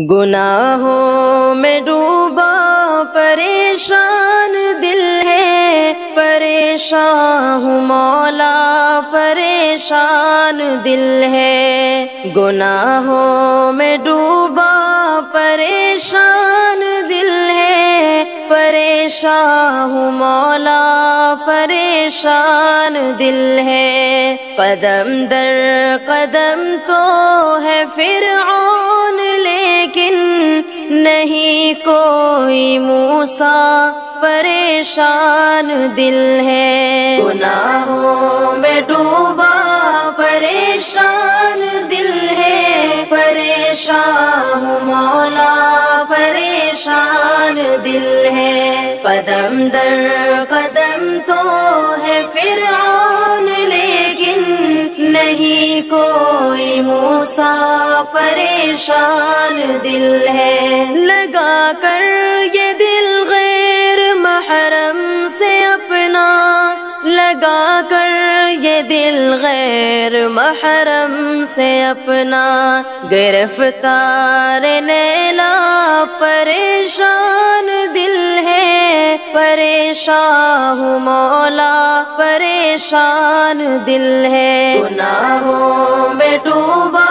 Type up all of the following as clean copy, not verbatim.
گناہوں میں ڈوبا پریشان دل ہے، پریشان ہوں مولا پریشان دل ہے۔ گناہوں میں ڈوبا پریشان دل ہے، پریشان ہوں مولا پریشان دل ہے۔ قدم در قدم تو ہے فرعون لیکن نہیں کوئی موسیٰ پریشان دل ہے۔ گناہوں میں ڈوبا پریشان دل ہے، پریشان ہوں مولا پریشان دل ہے۔ قدم در قدم تو ہے فرعون لیکن نہیں کوئی موسیٰ پریشان دل ہے۔ لگا کر یہ دل غیر محرم سے اپنا، لگا کر یہ دل غیر محرم سے اپنا، گرفتار لیلا پریشان دل ہے، پریشان ہوں مولا پریشان دل ہے۔ گناہوں میں ڈوبا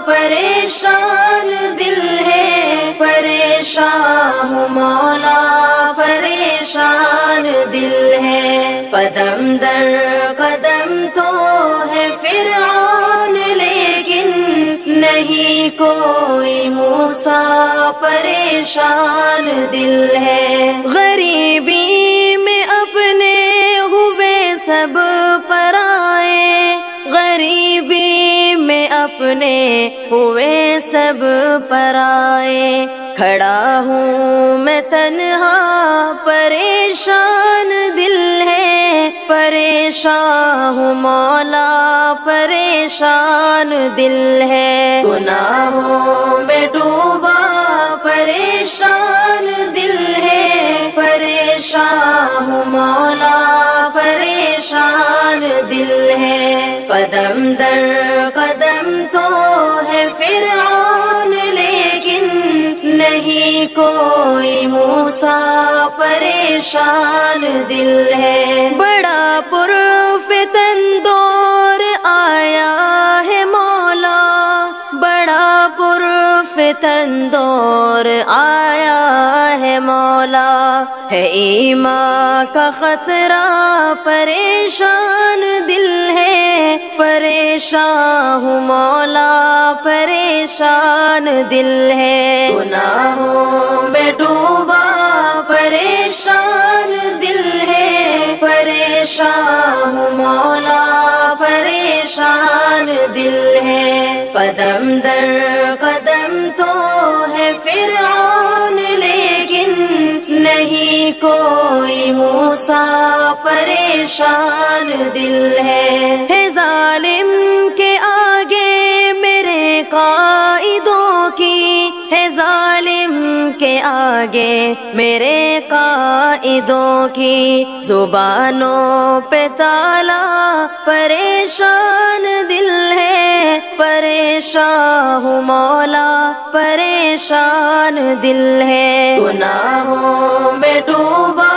پریشان دل ہے، پریشان ہوں مولا پریشان دل ہے۔ قدم در قدم تو ہے فرعون لیکن نہیں کوئی موسیٰ پریشان دل ہے۔ غریبی میں اپنے ہوئے سب پرائے، غریبی میں اپنے ہوئے سب پرائے، کھڑا ہوں میں تنہا پریشان دل ہے، پریشان ہوں مولا پریشان دل ہے۔ گناہوں میں ڈوبا پریشان دل ہے، پریشان ہوں مولا پریشان دل ہے۔ قدم در قدم تو ہے فرعون لیکن نہیں کوئی موسیٰ پریشان دل ہے۔ بڑا پرفتن دور آیا ہے مولا، بڑا پرفتن دور آیا ہے مولا، ہے ایمان کا خطرہ پریشان دل ہے، پریشان ہوں مولا پریشان دل ہے۔ گناہوں میں ڈوبا پریشان دل ہے، پریشان ہوں مولا پریشان دل ہے۔ قدم در قدم تو ہے فرعون لیکن نہیں کوئی موسیٰ پریشان دل ہے۔ ظالم کے آگے میرے قائدوں کی، ہے ظالم کے آگے میرے قائدوں کی، زبانوں پہ تالا پریشان دل ہے، پریشان ہوں مولا پریشان دل ہے۔ گناہوں میں ڈوبا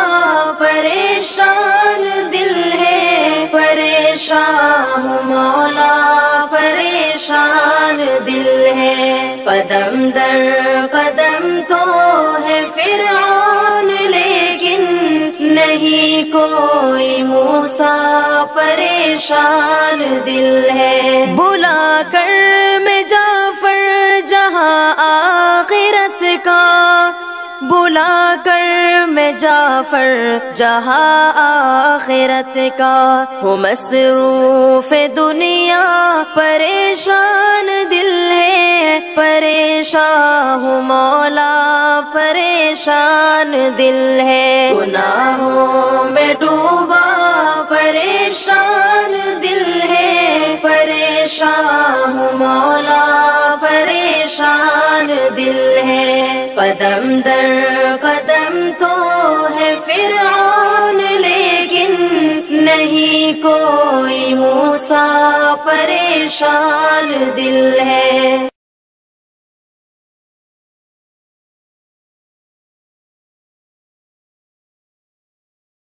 پریشان دل ہے، پریشان ہوں مولا پریشان دل ہے۔ قدم در قدم تو ہے فرعون لیکن نہیں کوئی موسیٰ پریشان دل ہے۔ بلا کر میں جعفر جہاں آخرت کا، بلا کر میں جعفر جہاں آخرت کا، ہوں مصروف دنیا پریشان دل ہے، پریشان ہوں مولا پریشان دل ہے۔ گناہوں میں ڈوبا پریشان دل ہے، پریشان ہوں مولا پریشان دل ہے۔ قدم در قدم تو ہے فرعون لیکن نہیں کوئی موسیٰ پریشان دل ہے۔